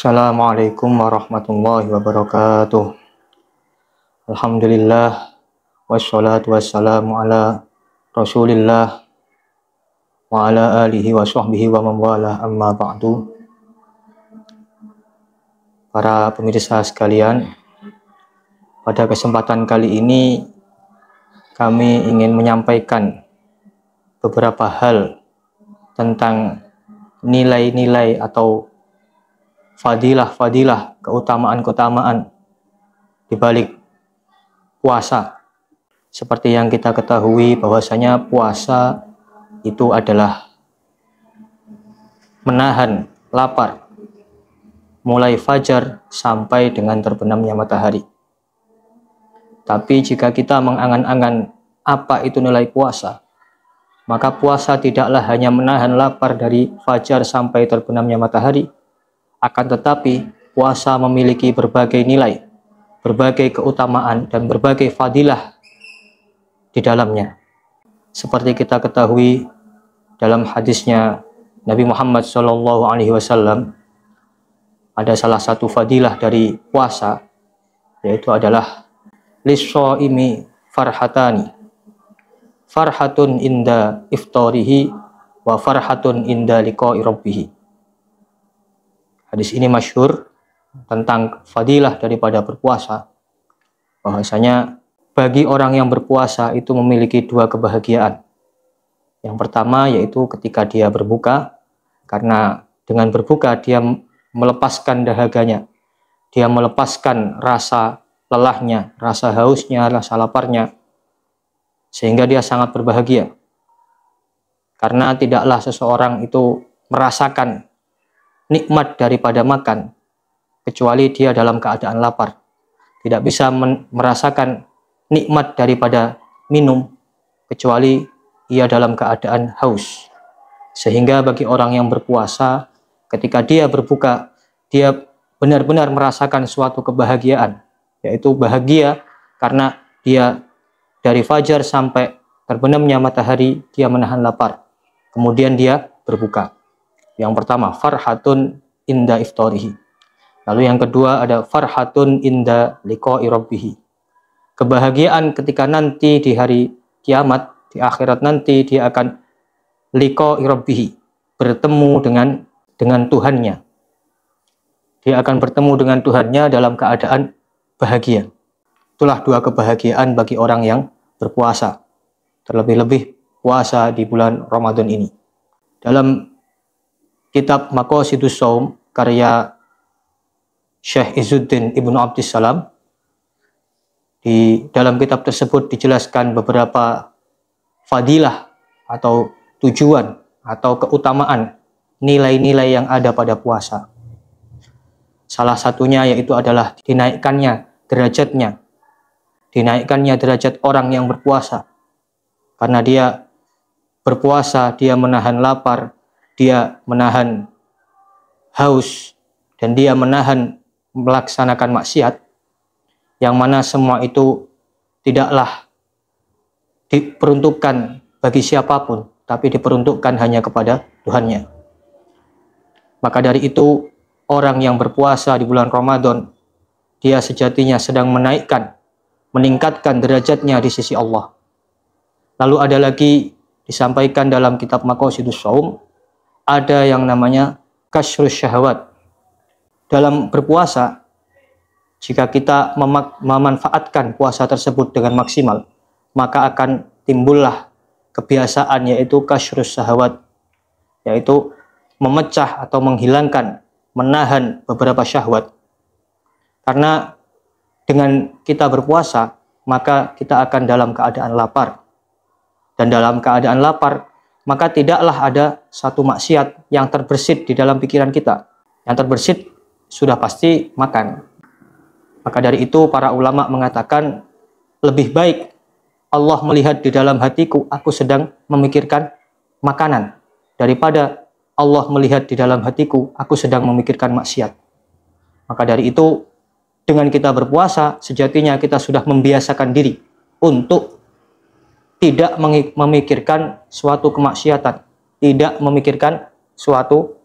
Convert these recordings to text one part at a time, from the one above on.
Assalamualaikum warahmatullahi wabarakatuh. Alhamdulillah wassalatu wassalamu ala Rasulillah wa ala alihi wa sahbihi wa man wala amma ba'du. Para pemirsa sekalian, pada kesempatan kali ini kami ingin menyampaikan beberapa hal tentang nilai-nilai atau fadilah-fadilah, keutamaan-keutamaan di balik puasa. Seperti yang kita ketahui bahwasanya puasa itu adalah menahan lapar mulai fajar sampai dengan terbenamnya matahari. Tapi jika kita mengangan-angan apa itu nilai puasa, maka puasa tidaklah hanya menahan lapar dari fajar sampai terbenamnya matahari, akan tetapi puasa memiliki berbagai nilai, berbagai keutamaan, dan berbagai fadilah di dalamnya. Seperti kita ketahui dalam hadisnya Nabi Muhammad SAW, ada salah satu fadilah dari puasa, yaitu adalah lis-shaimi farhatani, farhatun inda iftarihi wa farhatun inda liqa'i rabbih. Hadis ini masyhur tentang fadilah daripada berpuasa, bahwasanya bagi orang yang berpuasa itu memiliki dua kebahagiaan. Yang pertama yaitu ketika dia berbuka, karena dengan berbuka dia melepaskan dahaganya, dia melepaskan rasa lelahnya, rasa hausnya, rasa laparnya, sehingga dia sangat berbahagia. Karena tidaklah seseorang itu merasakan nikmat daripada makan kecuali dia dalam keadaan lapar. Tidak bisa merasakan nikmat daripada minum kecuali ia dalam keadaan haus. Sehingga bagi orang yang berpuasa, ketika dia berbuka, dia benar-benar merasakan suatu kebahagiaan, yaitu bahagia karena dia dari fajar sampai terbenamnya matahari dia menahan lapar, kemudian dia berbuka. Yang pertama, farhatun inda iftarihi. Lalu yang kedua ada farhatun inda liqa'i rabbih. Kebahagiaan ketika nanti di hari kiamat, di akhirat nanti dia akan liqa'i rabbih, bertemu dengan Tuhannya. Dia akan bertemu dengan Tuhannya dalam keadaan bahagia. Itulah dua kebahagiaan bagi orang yang berpuasa. Terlebih-lebih puasa di bulan Ramadan ini. Dalam kitab Maqasidus Shaum karya Syekh Izzuddin Ibnu Abdissalam, di dalam kitab tersebut dijelaskan beberapa fadilah atau tujuan atau keutamaan nilai-nilai yang ada pada puasa. Salah satunya yaitu adalah dinaikkannya derajat orang yang berpuasa. Karena dia berpuasa, dia menahan lapar, dia menahan haus, dan dia menahan melaksanakan maksiat, yang mana semua itu tidaklah diperuntukkan bagi siapapun, tapi diperuntukkan hanya kepada Tuhannya. Maka dari itu, orang yang berpuasa di bulan Ramadan, dia sejatinya sedang meningkatkan derajatnya di sisi Allah. Lalu ada lagi disampaikan dalam kitab Maqasidus Shaum, ada yang namanya kasrus syahwat. Dalam berpuasa, jika kita memanfaatkan puasa tersebut dengan maksimal, maka akan timbullah kebiasaan yaitu kasrus syahwat, yaitu memecah atau menghilangkan, menahan beberapa syahwat. Karena dengan kita berpuasa, maka kita akan dalam keadaan lapar. Dan dalam keadaan lapar, maka tidaklah ada satu maksiat yang terbersit di dalam pikiran kita. Yang terbersit sudah pasti makan. Maka dari itu para ulama mengatakan lebih baik Allah melihat di dalam hatiku aku sedang memikirkan makanan, daripada Allah melihat di dalam hatiku aku sedang memikirkan maksiat. Maka dari itu dengan kita berpuasa sejatinya kita sudah membiasakan diri untuk tidak memikirkan suatu kemaksiatan, tidak memikirkan suatu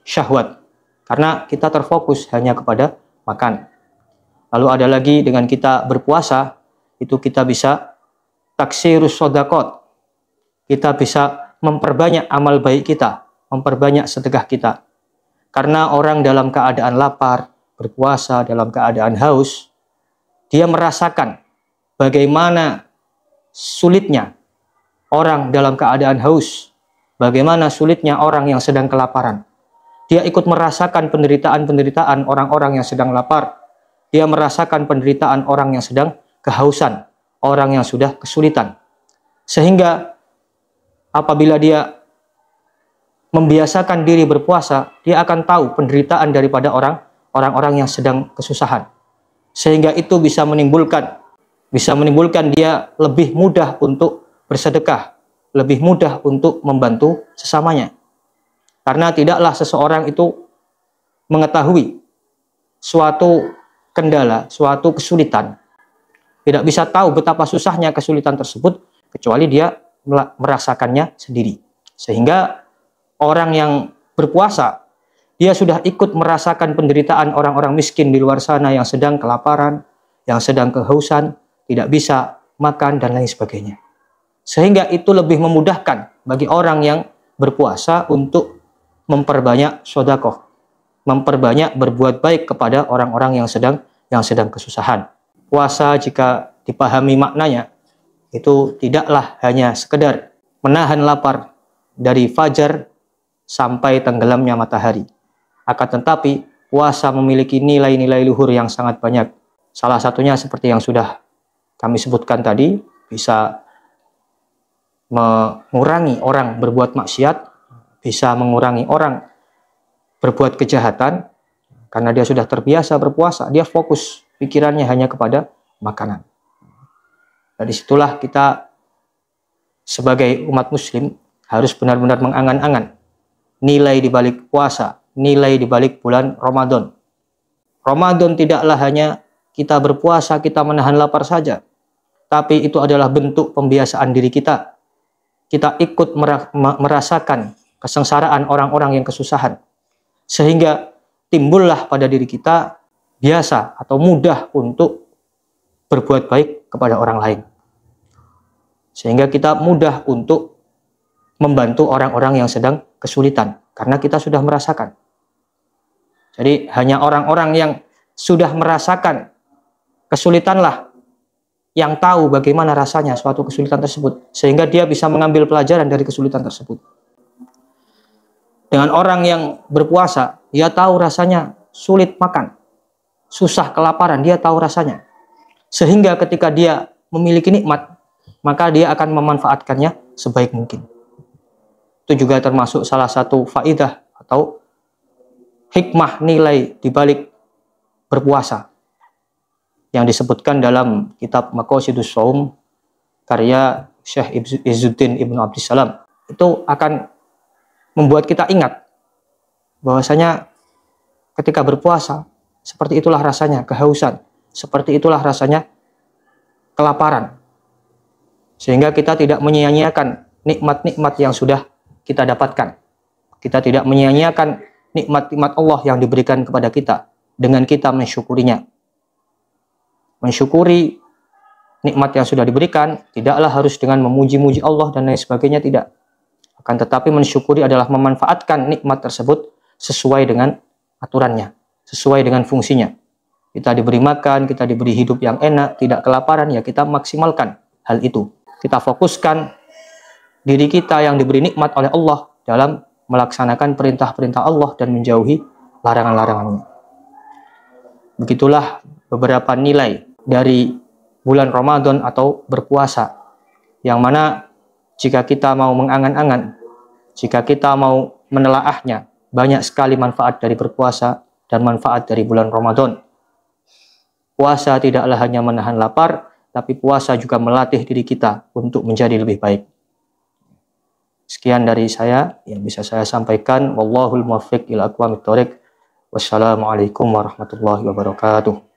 syahwat. karena kita terfokus hanya kepada makan. Lalu ada lagi dengan kita berpuasa, itu kita bisa taksirus shadaqat. Kita bisa memperbanyak amal baik kita, memperbanyak sedekah kita. Karena orang dalam keadaan lapar, berpuasa dalam keadaan haus, dia merasakan bagaimana sulitnya orang dalam keadaan haus, bagaimana sulitnya orang yang sedang kelaparan. Dia ikut merasakan penderitaan-penderitaan orang-orang yang sedang lapar. Dia merasakan penderitaan orang yang sedang kehausan, orang yang sudah kesulitan. Sehingga apabila dia membiasakan diri berpuasa, dia akan tahu penderitaan daripada orang-orang yang sedang kesusahan. Sehingga itu bisa menimbulkan dia lebih mudah untuk bersedekah, lebih mudah untuk membantu sesamanya. Karena tidaklah seseorang itu mengetahui suatu kendala, suatu kesulitan, tidak bisa tahu betapa susahnya kesulitan tersebut kecuali dia merasakannya sendiri. Sehingga orang yang berpuasa, dia sudah ikut merasakan penderitaan orang-orang miskin di luar sana yang sedang kelaparan, yang sedang kehausan, tidak bisa makan, dan lain sebagainya. Sehingga itu lebih memudahkan bagi orang yang berpuasa untuk memperbanyak sedekah, memperbanyak berbuat baik kepada orang-orang yang sedang kesusahan. Puasa jika dipahami maknanya, itu tidaklah hanya sekedar menahan lapar dari fajar sampai tenggelamnya matahari. Akan tetapi, puasa memiliki nilai-nilai luhur yang sangat banyak. Salah satunya seperti yang sudah kami sebutkan tadi, bisa mengurangi orang berbuat maksiat, bisa mengurangi orang berbuat kejahatan, karena dia sudah terbiasa berpuasa, dia fokus pikirannya hanya kepada makanan. Dari situlah kita sebagai umat muslim harus benar-benar mengangan-angan nilai di balik puasa, nilai di balik bulan Ramadan. Ramadan tidaklah hanya kita berpuasa, kita menahan lapar saja, tapi itu adalah bentuk pembiasaan diri kita. Kita ikut merasakan kesengsaraan orang-orang yang kesusahan, sehingga timbullah pada diri kita biasa atau mudah untuk berbuat baik kepada orang lain, sehingga kita mudah untuk membantu orang-orang yang sedang kesulitan karena kita sudah merasakan. Jadi hanya orang-orang yang sudah merasakan kesulitanlah yang tahu bagaimana rasanya suatu kesulitan tersebut, sehingga dia bisa mengambil pelajaran dari kesulitan tersebut. Dengan orang yang berpuasa, dia tahu rasanya sulit makan, susah kelaparan, dia tahu rasanya. Sehingga ketika dia memiliki nikmat, maka dia akan memanfaatkannya sebaik mungkin. Itu juga termasuk salah satu faidah atau hikmah nilai di balik berpuasa yang disebutkan dalam kitab Maqasidus Shaum karya Syekh Izzuddin Ibnu Abdissalam. Itu akan membuat kita ingat bahwasanya ketika berpuasa seperti itulah rasanya kehausan, seperti itulah rasanya kelaparan. Sehingga kita tidak menyia-nyiakan nikmat-nikmat yang sudah kita dapatkan. Kita tidak menyia-nyiakan nikmat-nikmat Allah yang diberikan kepada kita dengan kita mensyukurinya. Mensyukuri nikmat yang sudah diberikan tidaklah harus dengan memuji-muji Allah dan lain sebagainya, tidak. Akan tetapi mensyukuri adalah memanfaatkan nikmat tersebut sesuai dengan aturannya, sesuai dengan fungsinya. Kita diberi makan, kita diberi hidup yang enak, tidak kelaparan, ya kita maksimalkan hal itu. Kita fokuskan diri kita yang diberi nikmat oleh Allah dalam melaksanakan perintah-perintah Allah dan menjauhi larangan-larangannya. Begitulah beberapa nilai dari bulan Ramadan atau berpuasa, yang mana jika kita mau mengangan-angan, jika kita mau menelaahnya, banyak sekali manfaat dari berpuasa dan manfaat dari bulan Ramadan. Puasa tidaklah hanya menahan lapar, tapi puasa juga melatih diri kita untuk menjadi lebih baik. Sekian dari saya yang bisa saya sampaikan. Wallahul muwaffiq ila aqwamit thoriq. Wassalamualaikum warahmatullahi wabarakatuh.